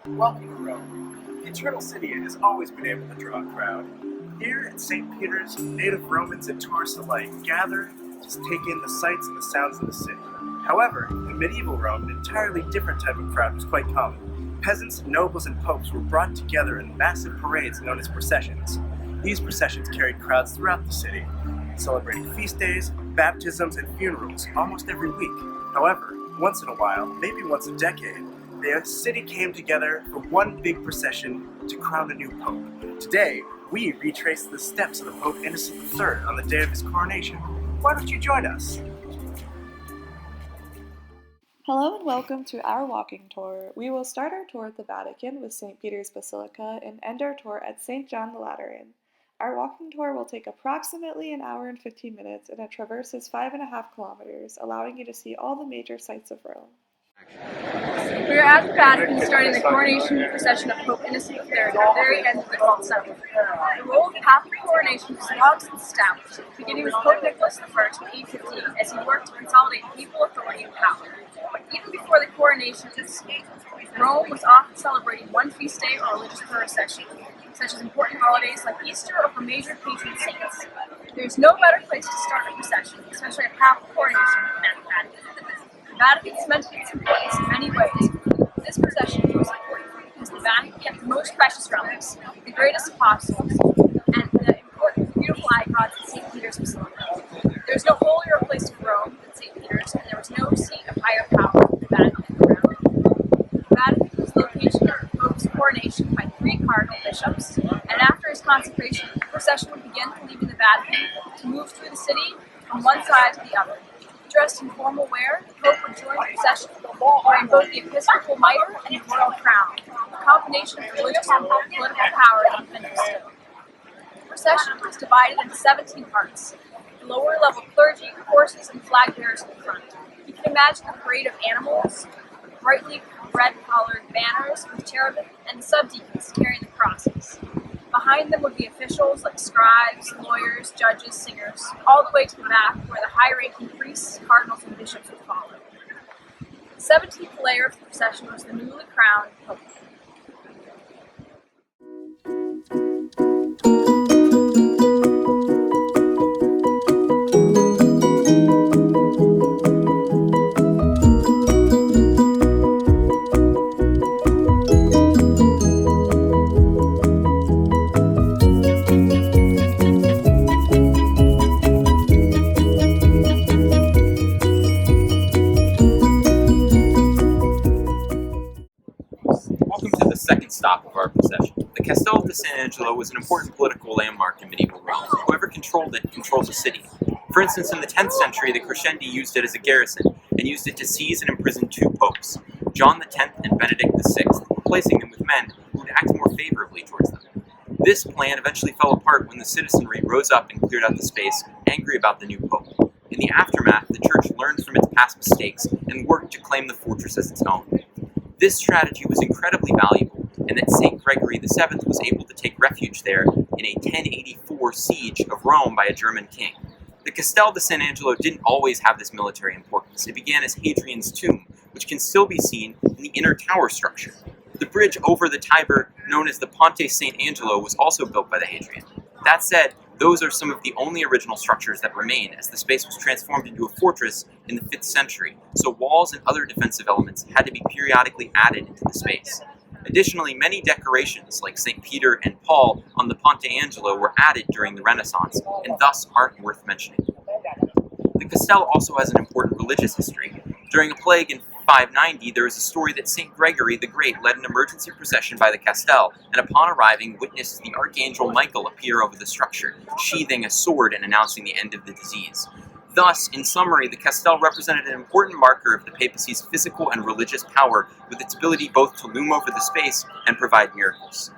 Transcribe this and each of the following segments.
Welcome to Rome. The Eternal City has always been able to draw a crowd. Here at St. Peter's, native Romans and tourists alike gather to take in the sights and the sounds of the city. However, in medieval Rome, an entirely different type of crowd was quite common. Peasants, nobles, and popes were brought together in massive parades known as processions. These processions carried crowds throughout the city, celebrating feast days, baptisms, and funerals almost every week. However, once in a while, maybe once a decade, the city came together for one big procession to crown a new pope. Today, we retrace the steps of the Pope Innocent III on the day of his coronation. Why don't you join us? Hello and welcome to our walking tour. We will start our tour at the Vatican with St. Peter's Basilica and end our tour at St. John the Lateran. Our walking tour will take approximately an hour and 15 minutes and it traverses 5.5 kilometers, allowing you to see all the major sites of Rome. We are at the Vatican starting the coronation procession of Pope Innocent III at the very end of the 12th century. The role of papal coronation was long since established, beginning with Pope Nicholas I in 815 as he worked to consolidate papal authority and power. But even before the coronation, Rome was often celebrating one feast day or religious procession, such as important holidays like Easter or for major patron saints. There is no better place to start a procession, especially a papal coronation, than at the Vatican. The Vatican cemented its importance in many ways. This procession was important because the Vatican kept the most precious relics, the greatest apostles, and the important, beautiful icons in St. Peter's Basilica. There is no holier place in Rome than St. Peter's, and there was no seat of higher power than the Vatican around it. The Vatican was located at the Pope's coronation by 3 cardinal bishops, and after his consecration, the procession would begin from leaving the Vatican to move through the city from one side to the other. Dressed in formal wear, the Pope would join the procession wearing both the episcopal mitre and the royal crown, a combination of religious and political power that had been bestowed. The procession was divided into 17 parts. The lower level clergy, horses, and flag bearers in the front. You can imagine a parade of animals, brightly red-colored banners with cherubim, and the subdeacons carrying the crosses. Behind them would be officials like scribes, lawyers, judges, singers, all the way to the back where the high-ranking priests, cardinals, and bishops would follow. The 17th layer of the procession was the newly crowned Pope. Stop of our procession. The Castel di San Angelo was an important political landmark in medieval Rome. Whoever controlled it controlled the city. For instance, in the 10th century, the Crescendi used it as a garrison and used it to seize and imprison 2 popes, John X and Benedict VI, replacing them with men who would act more favorably towards them. This plan eventually fell apart when the citizenry rose up and cleared out the space, angry about the new pope. In the aftermath, the church learned from its past mistakes and worked to claim the fortress as its own. This strategy was incredibly valuable, and that St. Gregory VII was able to take refuge there in a 1084 siege of Rome by a German king. The Castel di San Angelo didn't always have this military importance. It began as Hadrian's tomb, which can still be seen in the inner tower structure. The bridge over the Tiber, known as the Ponte St. Angelo, was also built by the Hadrian. That said, those are some of the only original structures that remain, as the space was transformed into a fortress in the 5th century, so walls and other defensive elements had to be periodically added into the space. Additionally, many decorations, like St. Peter and Paul on the Ponte Angelo, were added during the Renaissance, and thus aren't worth mentioning. The Castel also has an important religious history. During a plague in 590, there is a story that St. Gregory the Great led an emergency procession by the Castel, and upon arriving, witnessed the Archangel Michael appear over the structure, sheathing a sword and announcing the end of the disease. Thus, in summary, the Castel represented an important marker of the papacy's physical and religious power, with its ability both to loom over the space and provide miracles.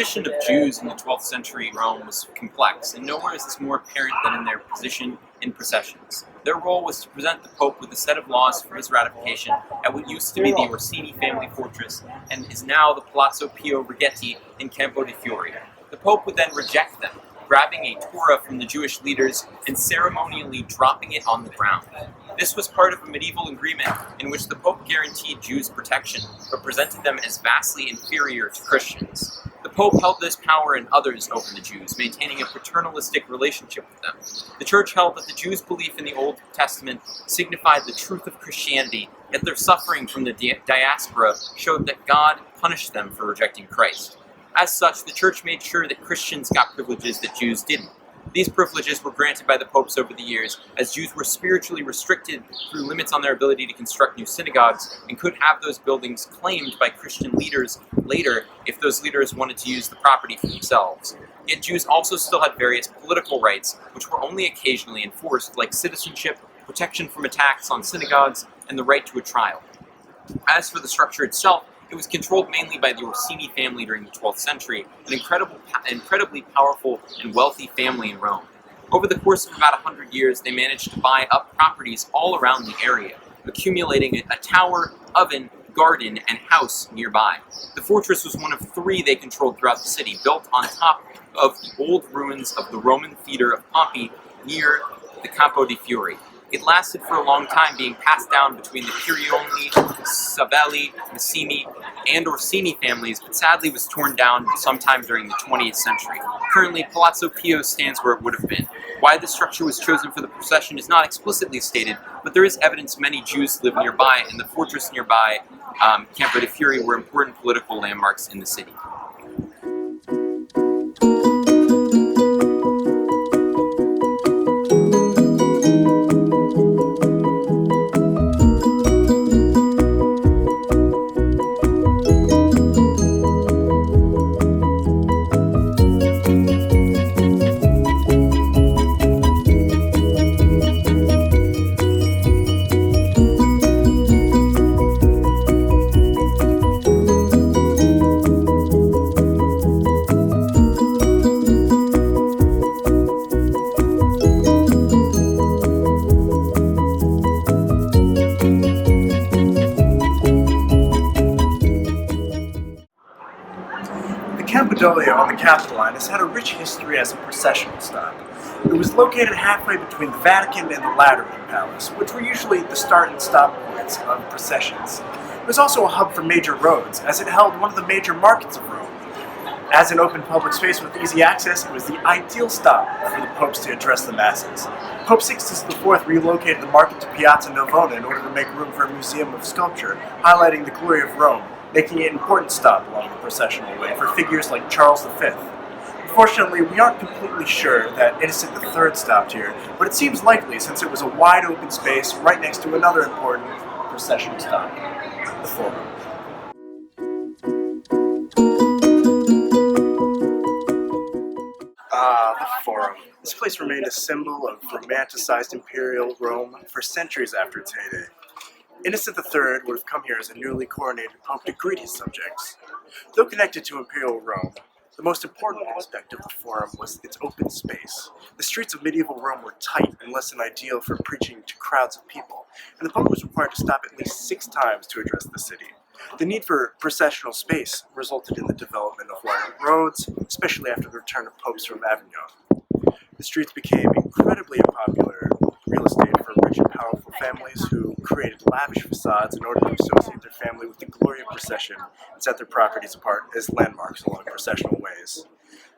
position of Jews in the 12th century Rome was complex, and nowhere is this more apparent than in their position in processions. Their role was to present the Pope with a set of laws for his ratification at what used to be the Orsini family fortress and is now the Palazzo Pio Righetti in Campo di Fiori. The Pope would then reject them, grabbing a Torah from the Jewish leaders and ceremonially dropping it on the ground. This was part of a medieval agreement in which the Pope guaranteed Jews protection, but presented them as vastly inferior to Christians. The Pope held this power and others over the Jews, maintaining a paternalistic relationship with them. The Church held that the Jews' belief in the Old Testament signified the truth of Christianity, yet their suffering from the diaspora showed that God punished them for rejecting Christ. As such, the Church made sure that Christians got privileges that Jews didn't. These privileges were granted by the popes over the years, as Jews were spiritually restricted through limits on their ability to construct new synagogues, and could have those buildings claimed by Christian leaders later if those leaders wanted to use the property for themselves. Yet Jews also still had various political rights, which were only occasionally enforced, like citizenship, protection from attacks on synagogues, and the right to a trial. As for the structure itself, it was controlled mainly by the Orsini family during the 12th century, an incredibly powerful and wealthy family in Rome. Over the course of about 100 years, they managed to buy up properties all around the area, accumulating a tower, oven, garden, and house nearby. The fortress was one of 3 they controlled throughout the city, built on top of the old ruins of the Roman theater of Pompey near the Campo di Fiori. It lasted for a long time, being passed down between the Curioni, Savelli, Massimi, and Orsini families, but sadly was torn down sometime during the 20th century. Currently, Palazzo Pio stands where it would have been. Why this structure was chosen for the procession is not explicitly stated, but there is evidence many Jews live nearby, and the fortress nearby, Campo di Fiori, were important political landmarks in the city. Campidoglio on the Capitoline has had a rich history as a processional stop. It was located halfway between the Vatican and the Lateran Palace, which were usually the start and stop points of processions. It was also a hub for major roads, as it held one of the major markets of Rome. As an open public space with easy access, it was the ideal stop for the popes to address the masses. Pope Sixtus IV relocated the market to Piazza Navona in order to make room for a museum of sculpture, highlighting the glory of Rome, making it an important stop along the processional way for figures like Charles V. Unfortunately, we aren't completely sure that Innocent III stopped here, but it seems likely since it was a wide open space right next to another important processional stop, the Forum. The Forum. This place remained a symbol of romanticized imperial Rome for centuries after its heyday. Innocent III would have come here as a newly coronated pope to greet his subjects. Though connected to imperial Rome, the most important aspect of the Forum was its open space. The streets of medieval Rome were tight and less than ideal for preaching to crowds of people, and the pope was required to stop at least 6 times to address the city. The need for processional space resulted in the development of wider roads, especially after the return of popes from Avignon. The streets became incredibly unpopular real estate for rich and powerful families who created lavish facades in order to associate their family with the glory of procession and set their properties apart as landmarks along processional ways.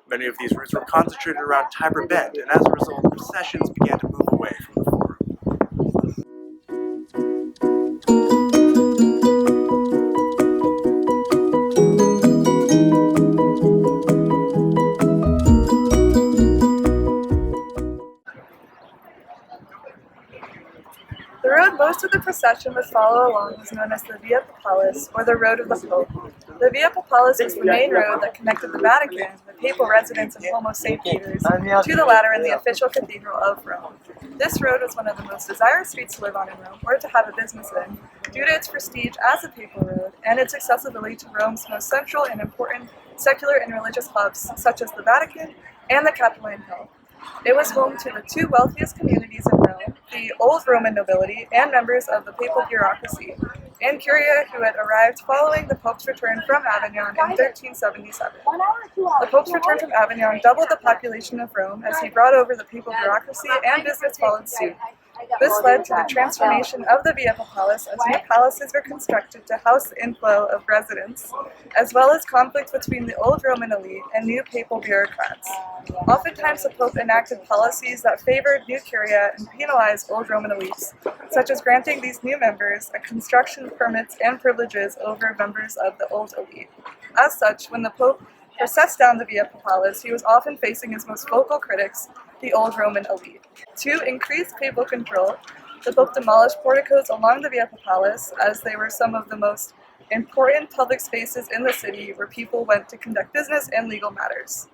Many of these routes were concentrated around Tiber Bend, and as a result, processions began to move away from the Forum. The road most of the procession would follow along was known as the Via Papalis, or the Road of the Pope. The Via Papalis was the main road that connected the Vatican, the papal residence and home of St. Peter's, to the Lateran, the official cathedral of Rome. This road was one of the most desired streets to live on in Rome, or to have a business in, due to its prestige as a papal road and its accessibility to Rome's most central and important secular and religious hubs, such as the Vatican and the Capitoline Hill. It was home to the two wealthiest communities in Rome, the old Roman nobility and members of the papal bureaucracy, and curia who had arrived following the Pope's return from Avignon in 1377. The Pope's return from Avignon doubled the population of Rome as he brought over the papal bureaucracy, and business followed suit. This led to the transformation of the Via Papalis as new palaces were constructed to house the inflow of residents, as well as conflict between the old Roman elite and new papal bureaucrats. Oftentimes the Pope enacted policies that favored new curia and penalized old Roman elites, such as granting these new members construction permits and privileges over members of the old elite. As such, when the Pope processed down the Via Papalis, he was often facing his most vocal critics, the old Roman elite. To increase papal control, the Pope demolished porticos along the Via Papalis, as they were some of the most important public spaces in the city where people went to conduct business and legal matters.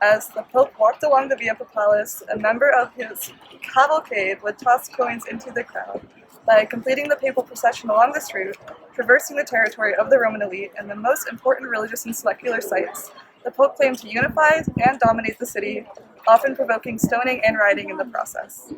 As the Pope walked along the Via Papalis, a member of his cavalcade would toss coins into the crowd. By completing the papal procession along this route, traversing the territory of the Roman elite and the most important religious and secular sites, the Pope claimed to unify and dominate the city, often provoking stoning and rioting in the process.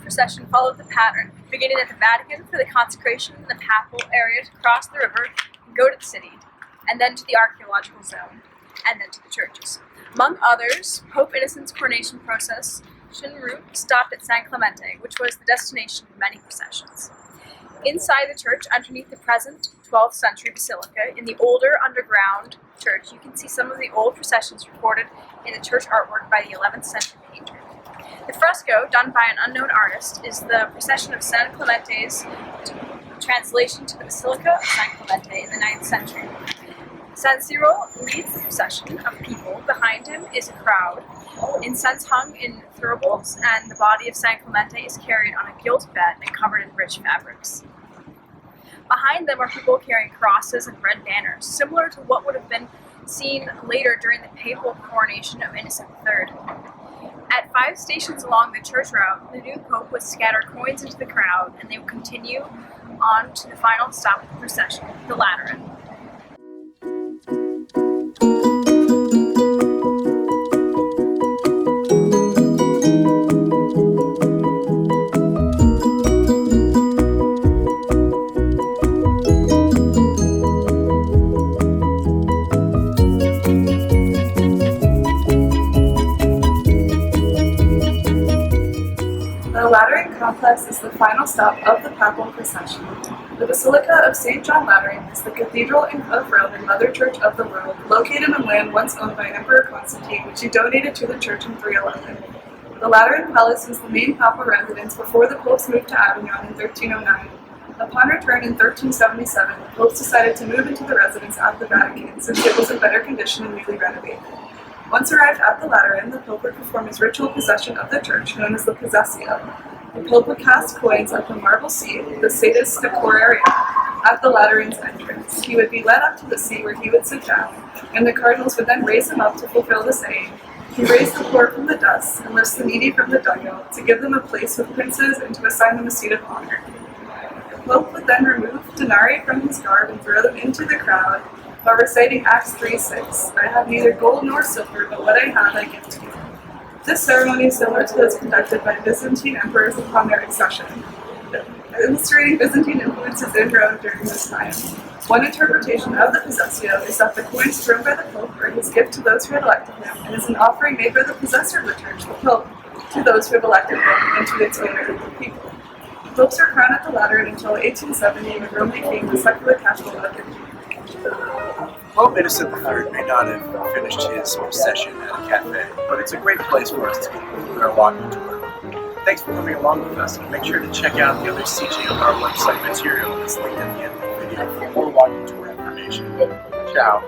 Procession followed the pattern, beginning at the Vatican for the consecration in the papal area to cross the river and go to the city, and then to the archaeological zone, and then to the churches. Among others, Pope Innocent's coronation procession route stopped at San Clemente, which was the destination of many processions. Inside the church, underneath the present 12th century basilica, in the older underground church, you can see some of the old processions recorded in the church artwork by the 11th century painter. The fresco, done by an unknown artist, is the procession of San Clemente's translation to the Basilica of San Clemente in the 9th century. San Cyril leads the procession of people. Behind him is a crowd, incense hung in thuribles, and the body of San Clemente is carried on a gilt bed and covered in rich fabrics. Behind them are people carrying crosses and red banners, similar to what would have been seen later during the papal coronation of Innocent III. At 5 stations along the church route, the new pope would scatter coins into the crowd, and they would continue on to the final stop of the procession, the Lateran. The Lateran complex is the final stop of the papal procession. The Basilica of St. John Lateran is the cathedral of Rome and mother church of the world, located on land once owned by Emperor Constantine, which he donated to the church in 311. The Lateran Palace was the main papal residence before the popes moved to Avignon in 1309. Upon return in 1377, the popes decided to move into the residence at the Vatican, since it was in better condition and newly renovated. Once arrived at the Lateran, the Pope would perform his ritual possession of the church, known as the Possessio. The Pope would cast coins at the marble seat, the Satis Decorarium, at the Lateran's entrance. He would be led up to the seat where he would sit down, and the cardinals would then raise him up to fulfill the saying, "He raised the poor from the dust, and lifts the needy from the dunghill, to give them a place with princes, and to assign them a seat of honor." The Pope would then remove denarii from his garb and throw them into the crowd, by reciting Acts 3:6. I have neither gold nor silver, but what I have I give to you. This ceremony is similar to those conducted by Byzantine emperors upon their accession, illustrating Byzantine influences in Rome during this time. One interpretation of the possessio is that the coins thrown by the Pope are his gift to those who had elected him, and is an offering made by the possessor of the Church, the Pope, to those who have elected him, and to its owner, the people. Popes are crowned at the Lateran until 1870, when Rome became the secular capital of the kingdom. Pope Innocent III may not have finished his procession at a cafe, but it's a great place for us to conclude our walking tour. Thanks for coming along with us, and make sure to check out the other CGMR website material that's linked at the end of the video for more walking tour information. Ciao.